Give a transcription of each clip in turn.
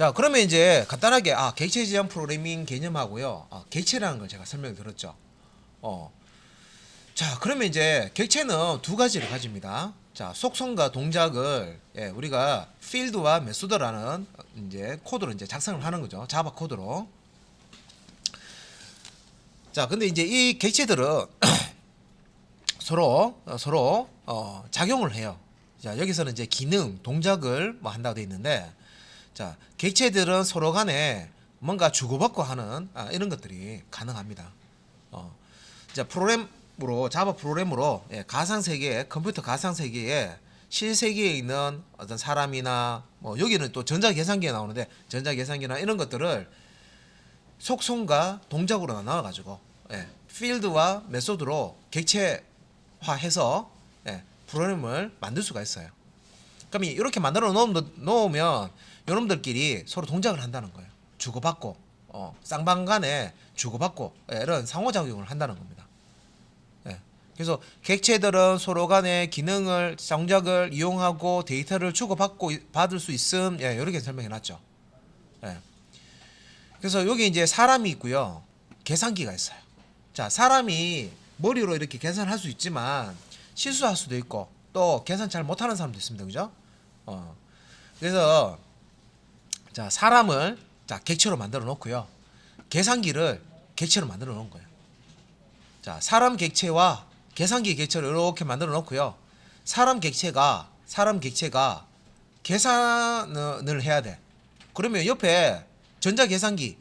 자, 그러면 이제 간단하게 객체 지향 프로그래밍 개념하고요. 객체라는 걸 제가 설명을 들었죠. 어. 자, 그러면 이제 객체는 두 가지를 가집니다. 자, 속성과 동작을 우리가 필드와 메소드라는 이제 코드로 이제 작성을 하는 거죠. 자바 코드로. 자, 근데 이제 이 객체들은 서로 작용을 해요. 자, 여기서는 이제 기능, 동작을 뭐 한다고 되어 있는데, 자, 객체들은 서로 간에 뭔가 주고받고 하는 이런 것들이 가능합니다. 자, 자바 프로그램으로 가상 세계에 컴퓨터 가상 세계에 실세계에 있는 어떤 사람이나 뭐 여기는 또 전자 계산기가 나오는데 전자 계산기나 이런 것들을 속성과 동작으로 나눠 가지고 필드와 메소드로 객체화해서 프로그램을 만들 수가 있어요. 그럼 이렇게 만들어 놓으면 여러분들끼리 서로 동작을 한다는 거예요. 주고받고 쌍방 간에 주고받고 이런 상호작용을 한다는 겁니다. 그래서 객체들은 서로 간의 기능을 동작을 이용하고 데이터를 주고받고 받을 수 있음 이렇게 설명해 놨죠. 그래서 여기 이제 사람이 있고요. 계산기가 있어요. 자, 사람이 머리로 이렇게 계산할 수 있지만 실수할 수도 있고 또 계산 잘 못하는 사람도 있습니다. 그죠? 그래서 자, 사람을 객체로 만들어 놓고요. 계산기를 객체로 만들어 놓은 거예요. 자, 사람 객체와 계산기 객체를 이렇게 만들어 놓고요. 사람 객체가 계산을 해야 돼. 그러면 옆에 전자 계산기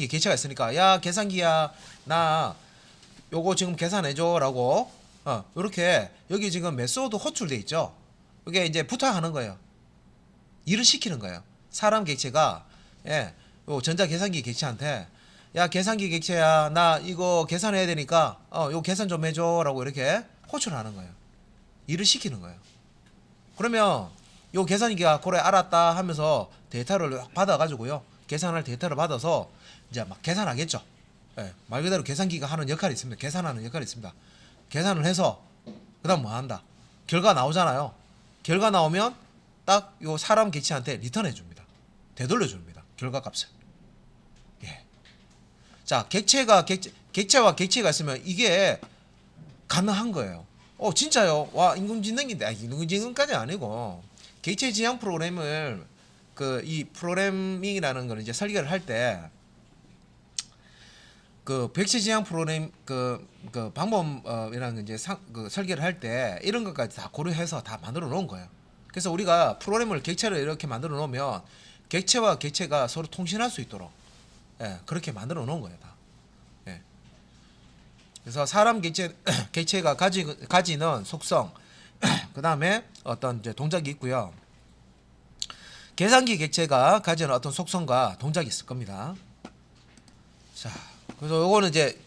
객체가 있으니까 야, 계산기야, 나 요거 지금 계산해줘라고 이렇게 여기 지금 메소드 호출돼 있죠. 이게 이제 부탁하는 거예요. 일을 시키는 거예요. 사람 객체가 요 전자 계산기 객체한테 야, 계산기 객체야, 나 이거 계산해야 되니까 요 계산 좀 해줘라고 이렇게 호출하는 거예요. 일을 시키는 거예요. 그러면 요 계산기가 그래 알았다 하면서 데이터를 받아가지고요. 계산할 데이터를 받아서 이제 막 계산하겠죠. 말 그대로 계산기가 하는 역할이 있습니다. 계산하는 역할이 있습니다. 계산을 해서 그다음 뭐 한다. 결과 나오잖아요. 결과 나오면 딱 요 사람 객체한테 리턴해 줍니다. 되돌려 줍니다. 결과 값을. 자, 객체와 객체가 있으면 이게 가능한 거예요. 진짜요? 와, 인공지능인데, 인공지능까지 아니고, 객체 지향 프로그램을, 이 프로그래밍이라는 걸 이제 설계를 할 때, 객체 지향 프로그램, 방법이라는 거 이제 설계를 할 때, 이런 것까지 다 고려해서 다 만들어 놓은 거예요. 그래서 우리가 프로그램을 객체를 이렇게 만들어 놓으면, 객체와 객체가 서로 통신할 수 있도록, 그렇게 만들어 놓은 거예요, 다. 그래서 사람 객체가 가지는 속성, 그 다음에 어떤 이제 동작이 있고요. 계산기 객체가 가지는 어떤 속성과 동작이 있을 겁니다. 자, 그래서 요거는 이제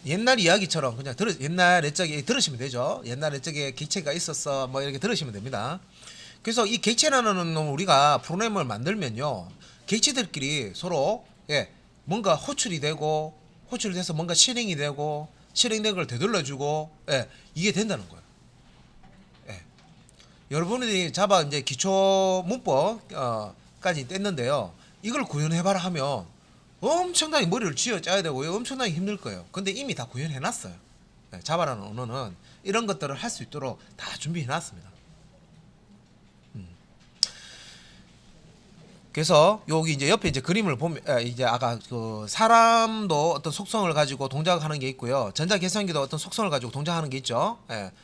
옛날 이야기처럼 그냥 옛날 옛적에 들으시면 되죠. 옛날 옛적에 객체가 있었어, 뭐 이렇게 들으시면 됩니다. 그래서 이 객체라는 놈 우리가 프로그램을 만들면요, 객체들끼리 서로 뭔가 호출이 돼서 뭔가 실행이 되고 실행된 걸 되돌려주고 이게 된다는 거예요. 여러분들이 자바 이제 기초 문법까지 뗐는데요. 이걸 구현해봐라 하면 엄청나게 머리를 쥐어 짜야 되고 엄청나게 힘들 거예요. 근데 이미 다 구현해놨어요. 자바라는 언어는 이런 것들을 할 수 있도록 다 준비해놨습니다. 그래서 여기 이제 옆에 이제 그림을 보면 이제 아까 그 사람도 어떤 속성을 가지고 동작하는 게 있고요. 전자 계산기도 어떤 속성을 가지고 동작하는 게 있죠.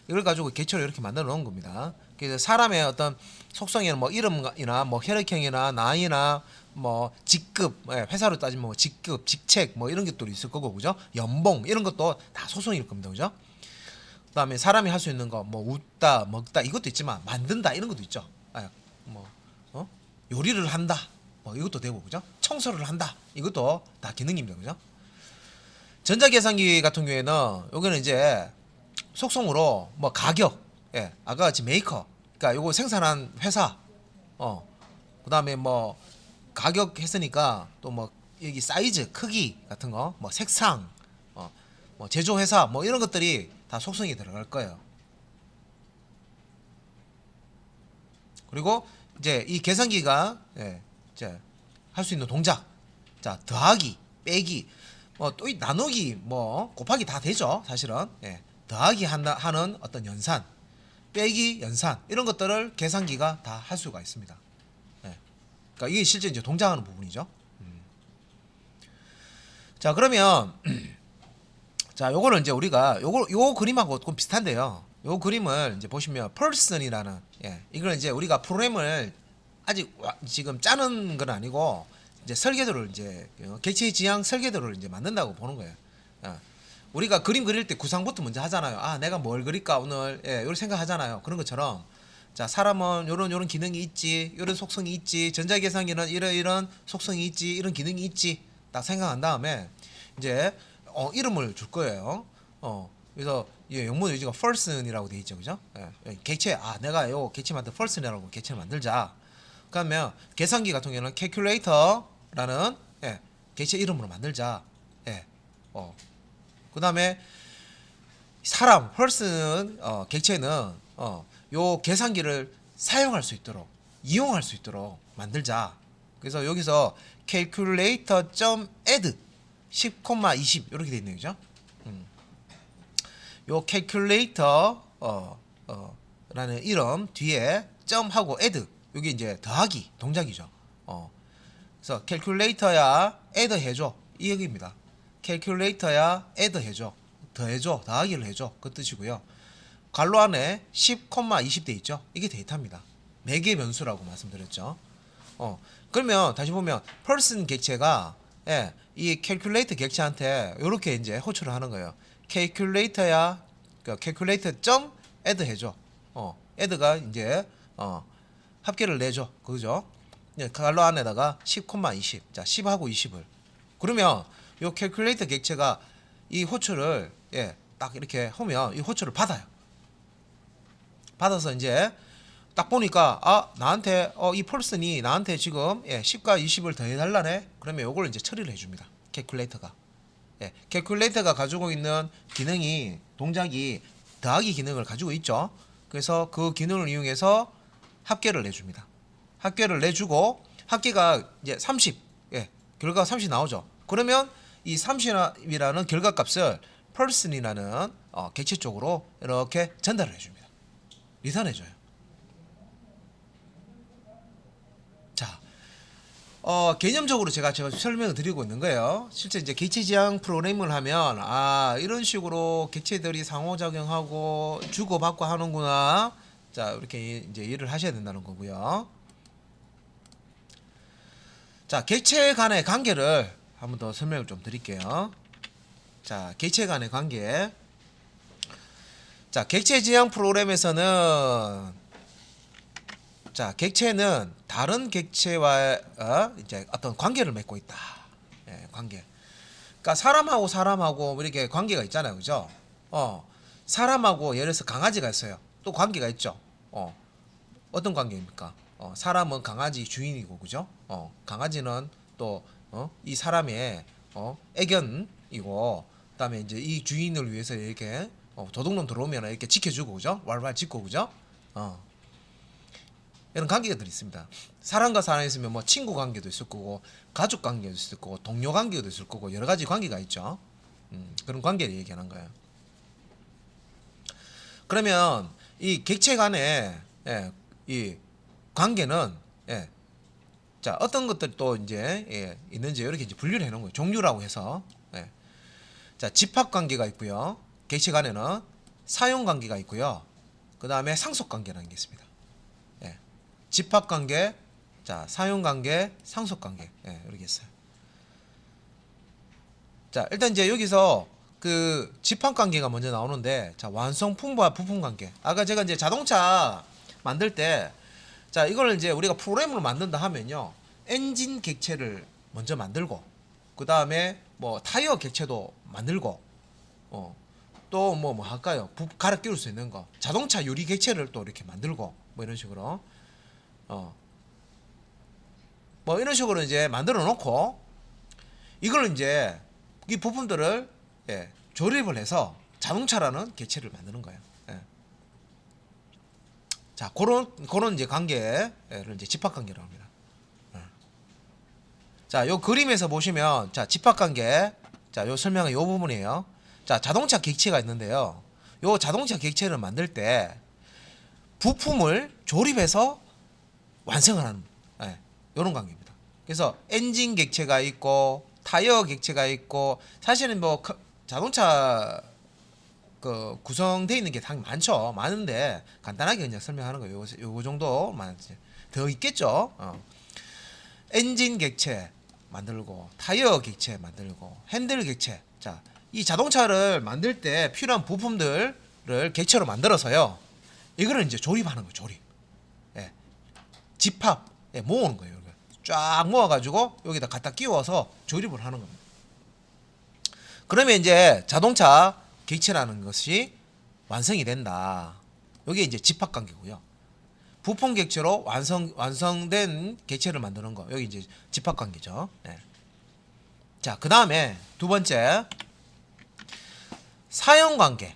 이걸 가지고 객체로 이렇게 만들어 놓은 겁니다. 그래서 사람의 어떤 속성에는 뭐 이름이나 뭐 혈액형이나 나이나 뭐 직급, 회사로 따지면 뭐 직급, 직책 뭐 이런 것들이 있을 거고 그죠? 연봉 이런 것도 다 소송일 겁니다. 그죠? 그다음에 사람이 할 수 있는 거 뭐 웃다, 먹다 이것도 있지만 만든다 이런 것도 있죠. 뭐 요리를 한다. 뭐 이것도 되고 그죠? 청소를 한다. 이것도 다 기능입니다. 그죠? 전자계산기 같은 경우에는 여기는 이제 속성으로 뭐 가격, 아까 같이 메이커, 그러니까 요거 생산한 회사, 그다음에 뭐 가격 했으니까 또 뭐 여기 사이즈, 크기 같은 거, 뭐 색상, 뭐 제조회사, 뭐 이런 것들이 다 속성이 들어갈 거예요. 그리고 이제 이 계산기가 이제 할 수 있는 동작. 자, 더하기, 빼기, 뭐 또 나누기, 뭐 곱하기 다 되죠. 사실은. 예. 더하기 하는 어떤 연산, 빼기, 연산 이런 것들을 계산기가 다 할 수가 있습니다. 예. 그러니까 이게 실제 이제 동작하는 부분이죠. 자, 그러면 자, 요거는 이제 우리가 요 그림하고 좀 비슷한데요. 요 그림을 이제 보시면 person이라는, 예, 이걸 이제 우리가 프로그램을 아직 지금 짜는 건 아니고 이제 설계도를 이제 객체 지향 설계도를 이제 만든다고 보는 거예요. 우리가 그림 그릴 때 구상부터 먼저 하잖아요. 아, 내가 뭘 그릴까 오늘, 예, 이렇게 생각하잖아요. 그런 것처럼 자, 사람은 요런 기능이 있지, 요런 속성이 있지, 전자계산기는 이런 속성이 있지, 이런 기능이 있지, 딱 생각한 다음에 이제 이름을 줄 거예요. 그래서 영문 유지가 first이라고 돼 있죠, 그죠? 예, 객체, 내가 요 객체 만들 first이라고 객체를 만들자. 그러면 계산기 같은 경우는 calculator라는, 예, 객체 이름으로 만들자. 예, 그 다음에 사람 person, 객체는 요 계산기를 사용할 수 있도록, 이용할 수 있도록 만들자. 그래서 여기서 calculator.add 10,20 이렇게 돼 있네요, 그죠? 요 calculator 라는 이름 뒤에 점하고 add, 여기 이제 더하기 동작이죠. 그래서 calculator야 add 해줘, 이 얘기입니다. calculator야 add 해줘, 더해줘, 더하기를 해줘, 그 뜻이고요. 괄호 안에 10,20 돼 있죠. 이게 데이터입니다. 매개 변수라고 말씀드렸죠. 그러면 다시 보면 person 객체가, 예, 이 calculator 객체한테 이렇게 이제 호출을 하는 거예요. calculator야, calculator 점 add 해줘. add가 이제 합계를 내줘, 그죠? 괄호 안에다가 10,20. 자, 10하고 20을. 그러면 요 calculator 객체가 이 호출을, 예, 딱 이렇게 하면 이 호출을 받아요. 받아서 이제 딱 보니까 나한테 이 person이 나한테 지금, 예, 10과 20을 더해 달라네. 그러면 요걸 이제 처리를 해줍니다. calculator가. 예, calculator가 가지고 있는 기능이, 동작이 더하기 기능을 가지고 있죠. 그래서 그 기능을 이용해서 합계를 내줍니다. 합계를 내주고 합계가 이제 30, 예, 결과가 30 나오죠. 그러면 이 30이라는 결과값을 person이라는 객체 쪽으로 이렇게 전달을 해줍니다. 리턴해줘요. 자, 개념적으로 제가 설명을 드리고 있는 거예요. 실제 이제 객체 지향 프로그램을 하면 이런 식으로 객체들이 상호작용하고 주고받고 하는구나. 자, 이렇게 이제 이해를 하셔야 된다는 거고요. 자, 객체 간의 관계를 한번 더 설명을 좀 드릴게요. 자, 객체 간의 관계. 자, 객체 지향 프로그램에서는, 자, 객체는 다른 객체와 이제 어떤 관계를 맺고 있다. 예, 관계. 그러니까 사람하고 이렇게 관계가 있잖아요, 그죠? 사람하고 예를 들어서 강아지가 있어요. 또 관계가 있죠. 어떤 관계입니까? 사람은 강아지 주인이고, 그죠? 강아지는 또 이 사람의 애견이고, 그다음에 이제 이 주인을 위해서 이렇게 도둑놈 들어오면 이렇게 지켜주고, 그죠? 왈왈 짖고, 그죠? 이런 관계가 있습니다. 사람과 사람이 있으면 뭐 친구 관계도 있을 거고, 가족 관계도 있을 거고, 동료 관계도 있을 거고, 여러 가지 관계가 있죠. 그런 관계를 얘기하는 거예요. 그러면 이 객체 간의, 예, 이 관계는, 예, 자, 어떤 것들이 또 이제, 예, 있는지 이렇게 이제 분류를 해놓은 거예요. 종류라고 해서. 예. 자, 집합 관계가 있고요. 객체 간에는 사용 관계가 있고요. 그 다음에 상속 관계라는 게 있습니다. 예. 집합 관계, 자, 사용 관계, 상속 관계, 예, 이렇게 있어요. 자, 일단 이제 여기서 그 집합 관계가 먼저 나오는데, 자, 완성품과 부품 관계. 아까 제가 이제 자동차 만들 때, 자, 이걸 이제 우리가 프로그램으로 만든다 하면요, 엔진 객체를 먼저 만들고, 그 다음에 뭐 타이어 객체도 만들고, 또 뭐 할까요? 갈아 끼울 수 있는 거, 자동차 유리 객체를 또 이렇게 만들고, 뭐 이런 식으로, 뭐 이런 식으로 이제 만들어 놓고, 이걸 이제 이 부품들을, 예, 조립을 해서 자동차라는 객체를 만드는 거예요. 예. 자, 그런 이제 관계를 이제 집합 관계라고 합니다. 자, 요 그림에서 보시면 자, 집합관계. 자, 요 설명은 요 부분이에요. 자, 자동차 객체가 있는데요. 요 자동차 객체를 만들 때 부품을 조립해서 완성을 하는 요런 관계입니다. 그래서 엔진 객체가 있고 타이어 객체가 있고 사실은 뭐 자동차 그 구성되어 있는 게 당연히 많죠. 많은데 간단하게 그냥 설명하는 거예요. 요 정도만 더 있겠죠. 엔진 객체 만들고 타이어 객체 만들고 핸들 객체. 자, 이 자동차를 만들 때 필요한 부품들을 객체로 만들어서요. 이거를 이제 조립하는 거예요. 조립. 예. 집합. 예, 모으는 거예요. 쫙 모아가지고 여기다 갖다 끼워서 조립을 하는 겁니다. 그러면 이제 자동차 객체라는 것이 완성이 된다. 여기 이제 집합관계고요. 부품 객체로 완성된 객체를 만드는 거. 여기 이제 집합관계죠. 네. 자, 그 다음에 두 번째 사용관계.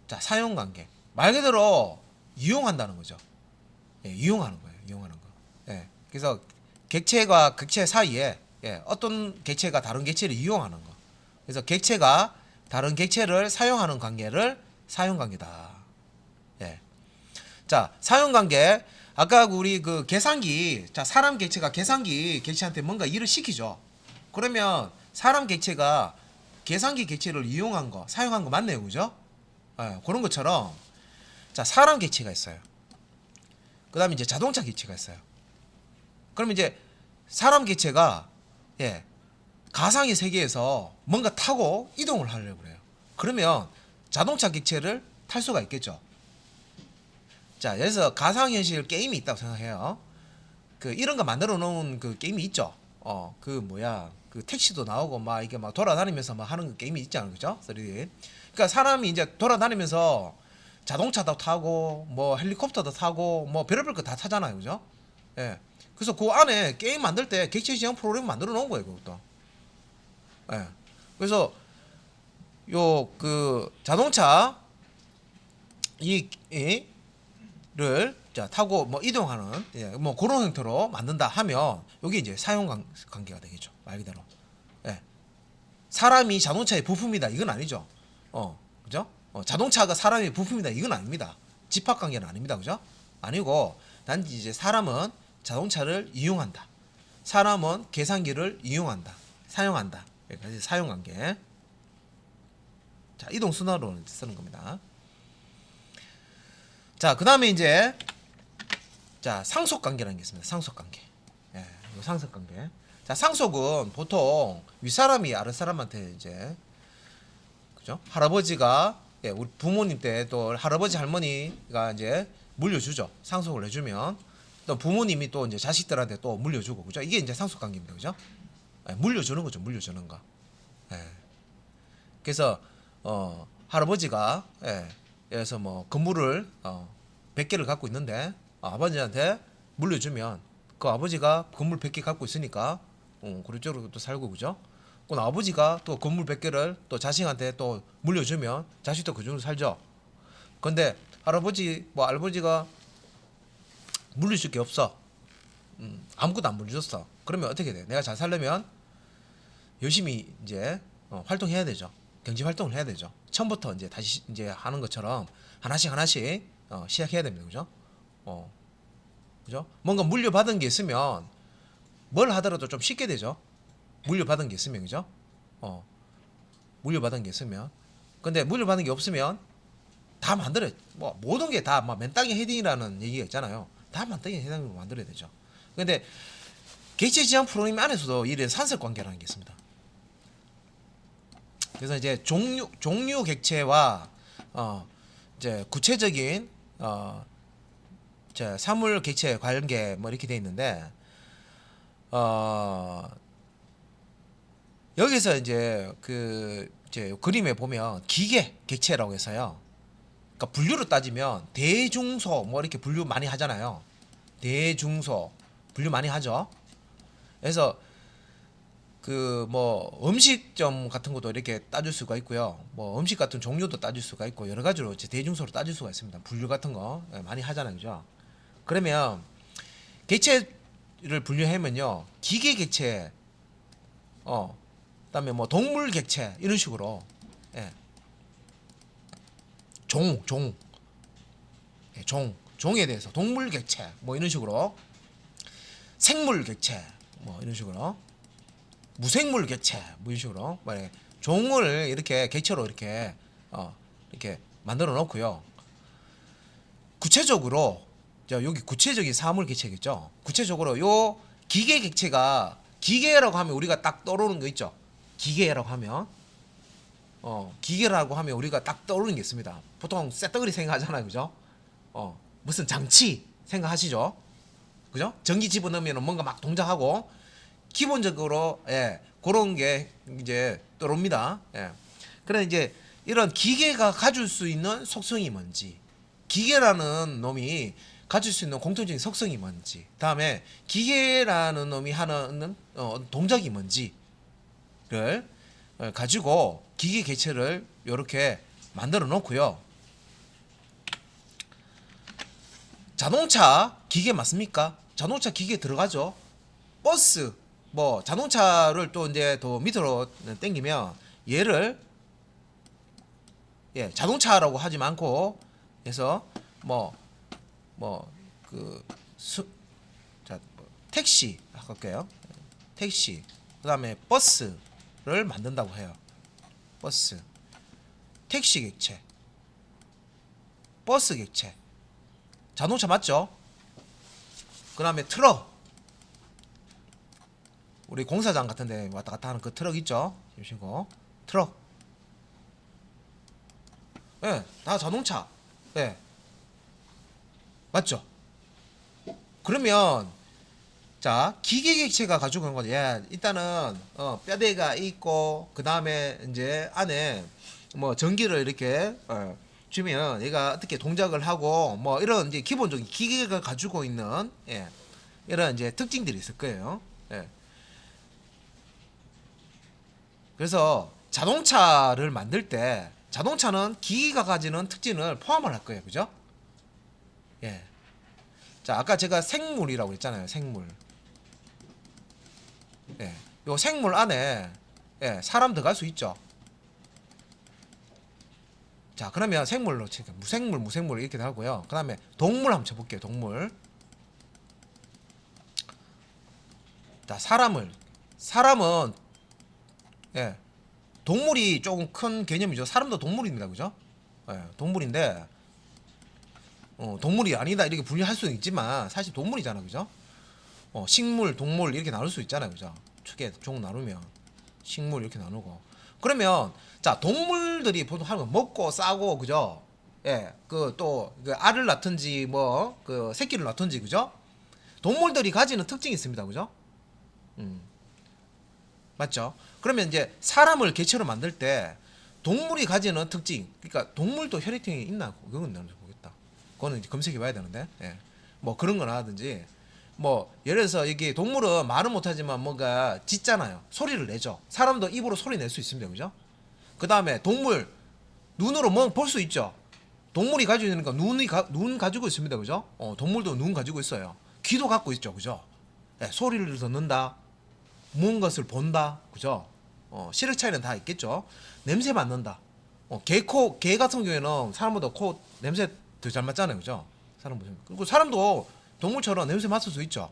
자, 사용관계. 말 그대로 이용한다는 거죠. 예, 이용하는 거예요. 이용하는 거. 예, 그래서 객체과 객체 사이에 어떤 객체가 다른 객체를 이용하는 거. 그래서 객체가 다른 객체를 사용하는 관계를 사용관계다. 예. 자, 사용관계. 아까 우리 그 계산기, 자, 사람 객체가 계산기 객체한테 뭔가 일을 시키죠. 그러면 사람 객체가 계산기 객체를 이용한 거, 사용한 거 맞네요, 그죠? 예, 그런 것처럼 자, 사람 객체가 있어요. 그 다음에 이제 자동차 객체가 있어요. 그럼 이제 사람 객체가 가상의 세계에서 뭔가 타고 이동을 하려고 그래요. 그러면 자동차 객체를 탈 수가 있겠죠. 자, 그래서 가상현실 게임이 있다고 생각해요. 그 이런 거 만들어 놓은 그 게임이 있죠. 그 뭐야, 그 택시도 나오고 막 이게 막 돌아다니면서 막 하는 그 게임이 있잖아요, 그죠? 3D. 그러니까 사람이 이제 돌아다니면서 자동차도 타고 뭐 헬리콥터도 타고 뭐 별의별 거 다 타잖아요, 그죠? 예. 그래서 그 안에 게임 만들 때 객체 지정 프로그램 만들어 놓은 거예요, 그것도. 예. 그래서 요 그 자동차 이를 자 타고 뭐 이동하는 뭐 그런 형태로 만든다 하면 여기 이제 사용 관계가 되겠죠, 말 그대로. 예. 사람이 자동차의 부품이다 이건 아니죠. 그죠? 자동차가 사람의 부품이다 이건 아닙니다. 집합 관계는 아닙니다, 그죠? 아니고 단지 이제 사람은 자동차를 이용한다. 사람은 계산기를 이용한다. 사용한다. 여기까지 사용 관계. 자, 이동 순환으로 쓰는 겁니다. 자, 그 다음에 이제 자, 상속 관계라는 게 있습니다. 상속 관계. 예, 이 상속 관계. 자, 상속은 보통 윗사람이 아랫사람한테 이제 그죠? 할아버지가 우리 부모님 때 또 할아버지 할머니가 이제 물려주죠. 상속을 해주면 또 부모님이 또 이제 자식들한테 또 물려주고 그죠? 이게 이제 상속 관계입니다. 그죠? 물려주는 거죠. 물려주는 거. 그래서 할아버지가 그래서 뭐 건물을 100개를 갖고 있는데 아버지한테 물려주면 그 아버지가 건물 100개 갖고 있으니까 그쪽으로 또 살고 그죠? 그 아버지가 또 건물 100개를 또 자식한테 또 물려주면 자식도 그 정도 살죠. 근데 할아버지 뭐 할아버지가 물려줄 게 없어. 아무것도 안 물려줬어. 그러면 어떻게 돼? 내가 잘 살려면 열심히 이제 활동해야 되죠. 경제 활동을 해야 되죠. 처음부터 이제 다시 이제 하는 것처럼 하나씩 시작해야 됩니다. 그죠? 그죠? 뭔가 물려받은 게 있으면 뭘 하더라도 좀 쉽게 되죠. 물려받은 게 있으면 그죠? 물려받은 게 있으면. 근데 물려받은 게 없으면 다 만들어요. 뭐 모든 게 다 막 맨땅에 헤딩이라는 얘기가 있잖아요. 다 맨땅에 헤딩으로 만들어야 되죠. 근데 객체 지향 프로그램 안에서도 이런 산술 관계라는 게 있습니다. 그래서 이제 종류 객체와 이제 구체적인 이제 사물 객체 관계 뭐 이렇게 돼 있는데 여기서 이제 그 이제 그림에 보면 기계 객체라고 해서요. 그러니까 분류로 따지면 대중소 뭐 이렇게 분류 많이 하잖아요. 대중소 분류 많이 하죠. 그래서 그 뭐 음식점 같은 것도 이렇게 따질 수가 있고요. 뭐 음식 같은 종류도 따질 수가 있고 여러 가지로 이제 대중소로 따질 수가 있습니다. 분류 같은 거 많이 하잖아요, 그죠? 그러면 객체 분류하면요, 기계 객체, 그다음에 뭐 동물 객체 이런 식으로, 예, 종에 대해서 동물 객체 뭐 이런 식으로, 생물 객체 뭐 이런 식으로, 무생물 객체 뭐 이런 식으로 말해 종을 이렇게 객체로 이렇게 만들어 놓고요. 구체적으로 여기 구체적인 사물 객체겠죠. 구체적으로 요 기계 객체가, 기계라고 하면 우리가 딱 떠오르는 거 있죠. 기계라고 하면 기계라고 하면 우리가 딱 떠오르는 게 있습니다. 보통 쇳덩어리 생각하잖아요, 그죠? 무슨 장치 생각하시죠? 그죠? 전기 집어넣으면 뭔가 막 동작하고, 기본적으로 그런 게 이제 떠오릅니다. 그래 이제 이런 기계가 가질 수 있는 속성이 뭔지, 기계라는 놈이 가질 수 있는 공통적인 속성이 뭔지, 다음에 기계라는 놈이 하는 동작이 뭔지를 가지고 기계 객체를 이렇게 만들어 놓고요. 자동차 기계 맞습니까? 자동차 기계 들어가죠. 버스, 뭐 자동차를 또 이제 더 밑으로 당기면 얘를 자동차라고 하지 않고 해서 택시 할게요. 택시, 그다음에 버스를 만든다고 해요. 버스, 택시 객체, 버스 객체, 자동차 맞죠? 그다음에 트럭, 우리 공사장 같은데 왔다 갔다 하는 그 트럭 있죠? 보시고 트럭, 다 자동차, 맞죠? 그러면 자, 기계 객체가 가지고 있는 거죠. 일단은 뼈대가 있고, 그 다음에 이제 안에 뭐 전기를 이렇게 주면 얘가 어떻게 동작을 하고, 뭐 이런 이제 기본적인 기계가 가지고 있는 이런 이제 특징들이 있을 거예요. 그래서 자동차를 만들 때 자동차는 기계가 가지는 특징을 포함을 할 거예요, 그죠? 자, 아까 제가 생물이라고 했잖아요, 생물. 요 생물 안에 사람 들어갈 수 있죠. 자, 그러면 생물로 치니까 무생물 이렇게 하고요. 그 다음에 동물 한번 쳐볼게요. 동물. 자, 사람은 동물이 조금 큰 개념이죠. 사람도 동물입니다, 그죠? 동물인데 동물이 아니다 이렇게 분류할 수는 있지만 사실 동물이잖아, 그죠? 식물, 동물 이렇게 나눌 수 있잖아요, 그죠? 축에 종 나누면 식물 이렇게 나누고. 그러면 자, 동물들이 보통 하는 거 먹고 싸고, 그죠? 그 또 그 알을 낳든지 뭐 그 새끼를 낳든지, 그죠? 동물들이 가지는 특징이 있습니다, 그죠? 맞죠? 그러면 이제 사람을 개체로 만들 때 동물이 가지는 특징, 그러니까 동물도 혈액형이 있나 그건 나는 모르겠다. 그거는 이제 검색해 봐야 되는데, 뭐 그런 거나 하든지, 뭐 예를 들어서 이게 동물은 말은 못하지만 뭔가 짖잖아요. 소리를 내죠. 사람도 입으로 소리 낼 수 있습니다, 그죠? 그 다음에 동물 눈으로 뭐 볼 수 있죠. 동물이 가지고 있는 거 눈 가지고 있습니다, 그죠? 동물도 눈 가지고 있어요. 귀도 갖고 있죠, 그죠? 소리를 듣는다, 무언가를 본다, 그죠? 시력 차이는 다 있겠죠. 냄새 맡는다. 개 같은 경우에는 사람보다 코 냄새 더 잘 맡잖아요, 그죠? 그리고 사람도 동물처럼 냄새 맡을 수 있죠.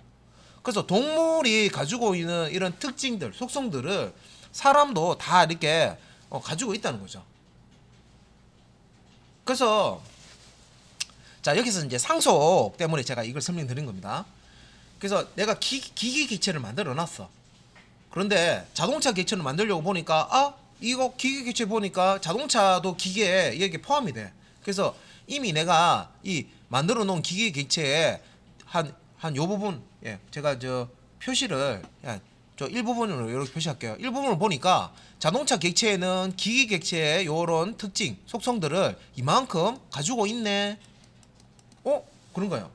그래서 동물이 가지고 있는 이런 특징들, 속성들을 사람도 다 이렇게 가지고 있다는 거죠. 그래서 자, 여기서 이제 상속 때문에 제가 이걸 설명드린 겁니다. 그래서 내가 기계 객체를 만들어 놨어. 그런데 자동차 객체를 만들려고 보니까 이거 기계 객체 보니까 자동차도 기계에 여기 포함이 돼. 그래서 이미 내가 이 만들어 놓은 기계 객체에 한 요 부분, 제가 저 표시를 저 일부분으로 이렇게 표시할게요. 일부분을 보니까 자동차 객체에는 기계 객체의 요런 특징, 속성들을 이만큼 가지고 있네. 그런 거예요.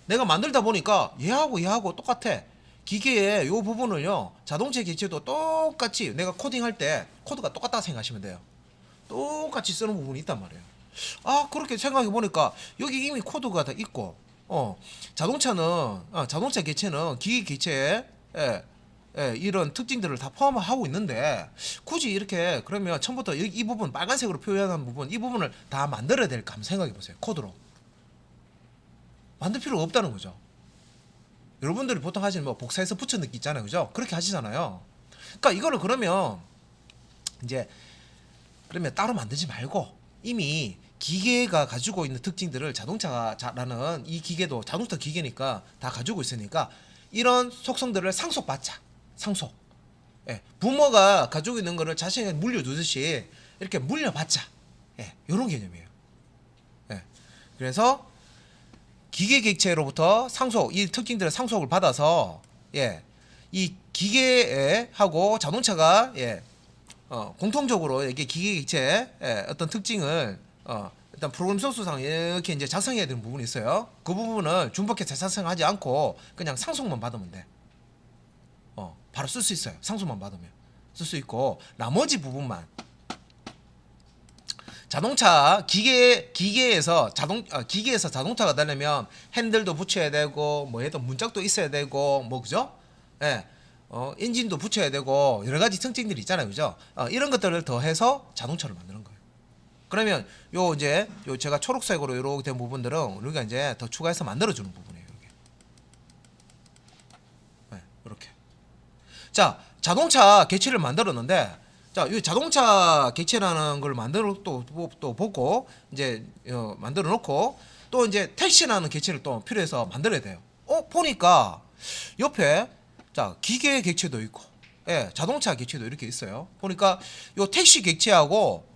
내가 만들다 보니까 얘하고 똑같아. 기계의 요 부분을요, 자동차 객체도 똑같이 내가 코딩할 때 코드가 똑같다고 생각하시면 돼요. 똑같이 쓰는 부분이 있단 말이에요. 그렇게 생각해 보니까 여기 이미 코드가 다 있고, 자동차는 자동차 객체는 기계 객체에 이런 특징들을 다 포함하고 있는데 굳이 이렇게 그러면 처음부터 이 부분 빨간색으로 표현한 부분 이 부분을 다 만들어야 될까 한번 생각해 보세요. 코드로 만들 필요가 없다는 거죠. 여러분들이 보통 하시는 뭐 복사해서 붙여넣기 있잖아요, 그죠? 그렇게 하시잖아요. 그러니까 이거를 그러면 이제 그러면 따로 만들지 말고 이미 기계가 가지고 있는 특징들을 자동차라는 이 기계도 자동차 기계니까 다 가지고 있으니까 이런 속성들을 상속받자. 상속. 부모가 가지고 있는 거를 자신에게 물려주듯이 이렇게 물려받자. 이런 개념이에요. 그래서 기계 객체로부터 상속, 이 특징들의 상속을 받아서 이 기계에 하고 자동차가 공통적으로 이게 기계 객체의 어떤 특징을 일단 프로그램 소스상 이렇게 이제 작성해야 되는 부분이 있어요. 그 부분을 중복해서 작성하지 않고 그냥 상속만 받으면 돼. 바로 쓸 수 있어요. 상속만 받으면 쓸 수 있고 나머지 부분만 자동차 기계에서 자동차가 되려면 핸들도 붙여야 되고 뭐 해도 문짝도 있어야 되고 뭐 그죠? 엔진도 붙여야 되고 여러 가지 특징들이 있잖아요, 그죠? 이런 것들을 더해서 자동차를 만드는 거예요. 그러면 요 제가 초록색으로 이렇게 된 부분들은 우리가 이제 더 추가해서 만들어주는 부분이에요. 이렇게. 자, 자동차 객체를 만들었는데, 자, 이 자동차 객체라는 걸 만들어 또 보고 이제 만들어 놓고 또 이제 택시라는 객체를 또 필요해서 만들어야 돼요. 보니까 옆에 자 기계 객체도 있고, 자동차 객체도 이렇게 있어요. 보니까 요 택시 객체하고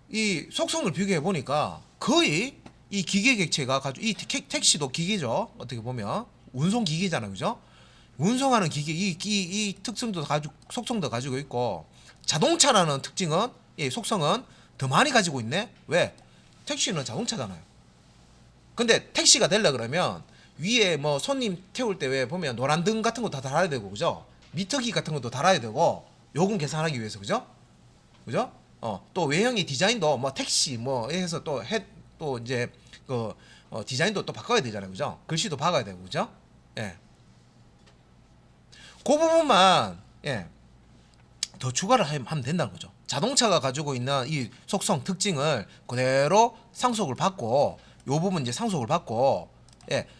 이 속성을 비교해 보니까 거의 이 기계 객체가 가지고 이 택시도 기계죠. 어떻게 보면 운송 기계잖아요, 그죠? 운송하는 기계 이 특성도 가지고 속성도 가지고 있고 자동차라는 특징은 이 속성은 더 많이 가지고 있네. 왜? 택시는 자동차잖아요. 근데 택시가 되려 그러면 위에 뭐 손님 태울 때 왜 보면 노란 등 같은 거 다 달아야 되고 그죠? 미터기 같은 것도 달아야 되고 요금 계산하기 위해서 그죠? 그죠? 또 외형의 디자인도 뭐 택시 뭐 해서 또 이제 그 디자인도 또 바꿔야 되잖아요, 그죠? 글씨도 바꿔야 되고 그죠? 그 부분만 더 추가를 하면 된다는 거죠. 자동차가 가지고 있는 이 속성 특징을 그대로 상속을 받고 요 부분 이제 상속을 받고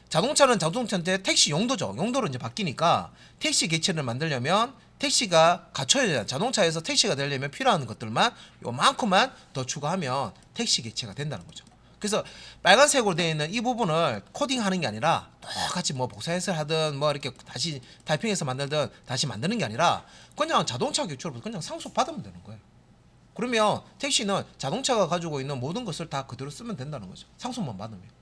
자동차는 자동차인데 택시 용도죠. 용도로 이제 바뀌니까 택시 객체를 만들려면 택시가 갖춰야 돼요. 자동차에서 택시가 되려면 필요한 것들만 요만큼만 더 추가하면 택시 객체가 된다는 거죠. 그래서 빨간색으로 되어 있는 이 부분을 코딩하는 게 아니라 똑같이 뭐 복사해서 하든 뭐 이렇게 다시 타이핑해서 만들든 다시 만드는 게 아니라 그냥 자동차 객체로 그냥 상속 받으면 되는 거예요. 그러면 택시는 자동차가 가지고 있는 모든 것을 다 그대로 쓰면 된다는 거죠. 상속만 받으면.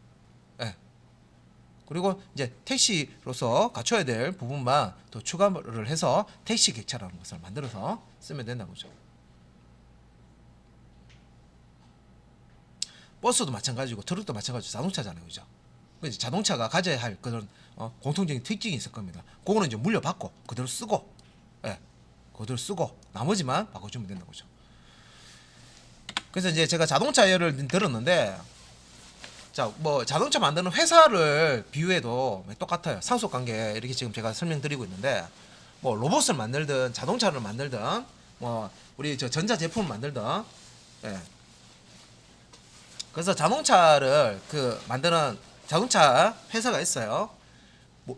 그리고 이제 택시로서 갖춰야 될 부분만 더 추가를 해서 택시 객체라는 것을 만들어서 쓰면 된다는 거죠. 버스도 마찬가지고 트럭도 마찬가지고 자동차잖아요, 그죠? 그래서 자동차가 가져야 할 그런 공통적인 특징이 있을 겁니다. 그거는 이제 물려받고 그대로 쓰고, 그대로 쓰고 나머지만 바꿔주면 된다는 거죠. 그래서 이제 제가 자동차 예를 들었는데, 자, 뭐 자동차 만드는 회사를 비유해도 똑같아요. 상속 관계 이렇게 지금 제가 설명드리고 있는데, 뭐 로봇을 만들든 자동차를 만들든 뭐 우리 저 전자 제품을 만들든, 그래서 자동차를 만드는 자동차 회사가 있어요. 뭐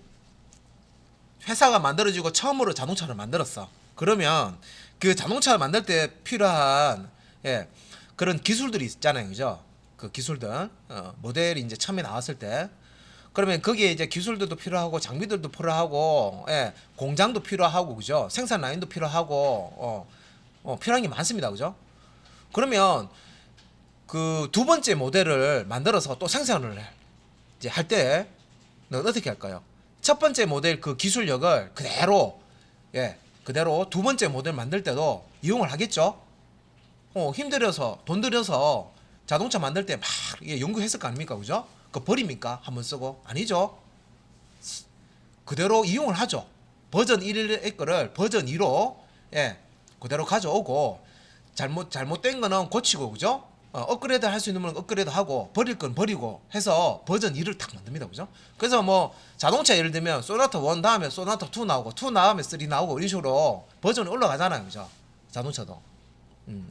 회사가 만들어지고 처음으로 자동차를 만들었어. 그러면 그 자동차를 만들 때 필요한 그런 기술들이 있잖아요, 그죠? 그 기술들 모델이 이제 처음에 나왔을 때 그러면 거기에 이제 기술들도 필요하고 장비들도 필요하고 공장도 필요하고 그죠? 생산 라인도 필요하고 필요한 게 많습니다, 그죠? 그러면 그 두 번째 모델을 만들어서 또 생산을 이제 할 때 어떻게 할까요? 첫 번째 모델 그 기술력을 그대로 그대로 두 번째 모델 만들 때도 이용을 하겠죠. 힘들어서 돈 들여서 자동차 만들 때 막 연구했을 거 아닙니까, 그죠? 그거 버립니까? 한번 쓰고 아니죠. 그대로 이용을 하죠. 버전 1의 거를 버전 2로 그대로 가져오고 잘못된 거는 고치고 그죠? 업그레이드 할 수 있는 건 업그레이드 하고 버릴 건 버리고 해서 버전 2를 딱 만듭니다. 그죠? 그래서 뭐 자동차 예를 들면 소나타 1 다음에 소나타 2 나오고 2 다음에 3 나오고 이런 식으로 버전이 올라가잖아요. 그죠? 자동차도.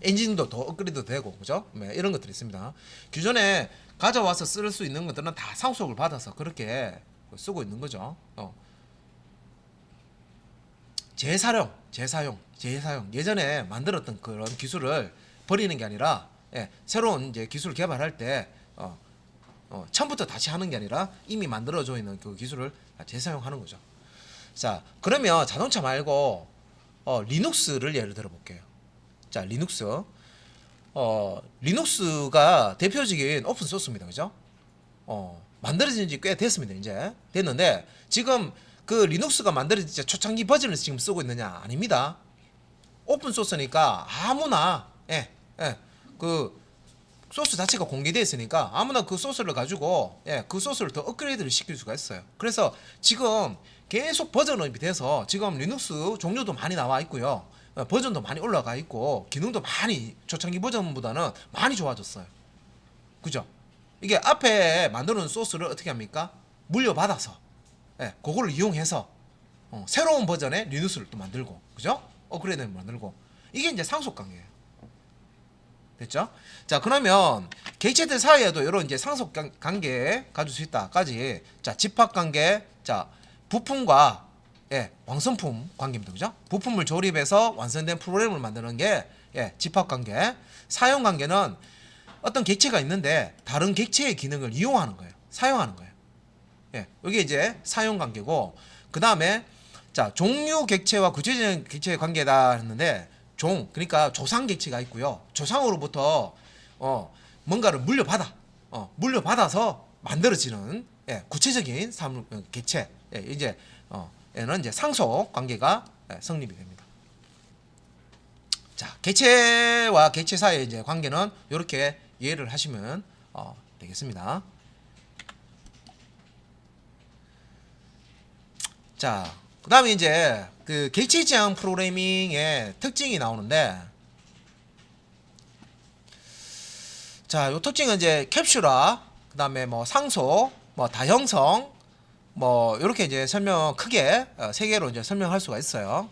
엔진도 더 업그레이드 되고 그죠? 네, 이런 것들이 있습니다. 기존에 가져와서 쓸 수 있는 것들은 다 상속을 받아서 그렇게 쓰고 있는 거죠. 재사용. 예전에 만들었던 그런 기술을 버리는 게 아니라 새로운 이제 기술 개발할 때 처음부터 다시 하는 게 아니라 이미 만들어져 있는 그 기술을 재사용하는 거죠. 자, 그러면 자동차 말고 리눅스를 예를 들어 볼게요. 자, 리눅스가 대표적인 오픈 소스입니다. 그죠? 만들어진 지 꽤 됐습니다. 이제 됐는데 지금 그 리눅스가 만들어진 초창기 버전을 지금 쓰고 있느냐? 아닙니다. 오픈 소스니까 아무나 그 소스 자체가 공개되어 있으니까 아무나 그 소스를 가지고 그 소스를 더 업그레이드를 시킬 수가 있어요. 그래서 지금 계속 버전업이 돼서 지금 리눅스 종류도 많이 나와 있고요. 버전도 많이 올라가 있고 기능도 많이 초창기 버전보다는 많이 좋아졌어요. 그죠? 이게 앞에 만드는 소스를 어떻게 합니까? 물려받아서 그거를 이용해서 새로운 버전의 리눅스를 또 만들고 그죠? 업그레이드를 만들고 이게 이제 상속 관계예요. 됐죠? 자, 그러면 객체들 사이에도 이런 이제 상속 관계 가질 수 있다까지. 자, 집합 관계. 자, 부품과 완성품 관계입니다. 그죠? 부품을 조립해서 완성된 프로그램을 만드는 게 집합 관계. 사용 관계는 어떤 객체가 있는데 다른 객체의 기능을 이용하는 거예요. 사용하는 거예요. 이게 이제 사용 관계고, 그 다음에 자, 종류 객체와 구체적인 객체의 관계다 했는데 그러니까 조상 객체가 있고요. 조상으로부터 뭔가를 물려받아서 만들어지는 구체적인 객체. 이제 얘는 이제 상속 관계가 성립이 됩니다. 자, 객체와 객체 사이의 이제 관계는 이렇게 이해를 하시면 되겠습니다. 자, 그다음에 이제 그 객체 지향 프로그래밍의 특징이 나오는데, 자, 요 특징은 이제 캡슐화, 그다음에 뭐 상속, 뭐 다형성, 뭐 이렇게 이제 설명 크게 세 개로 이제 설명할 수가 있어요.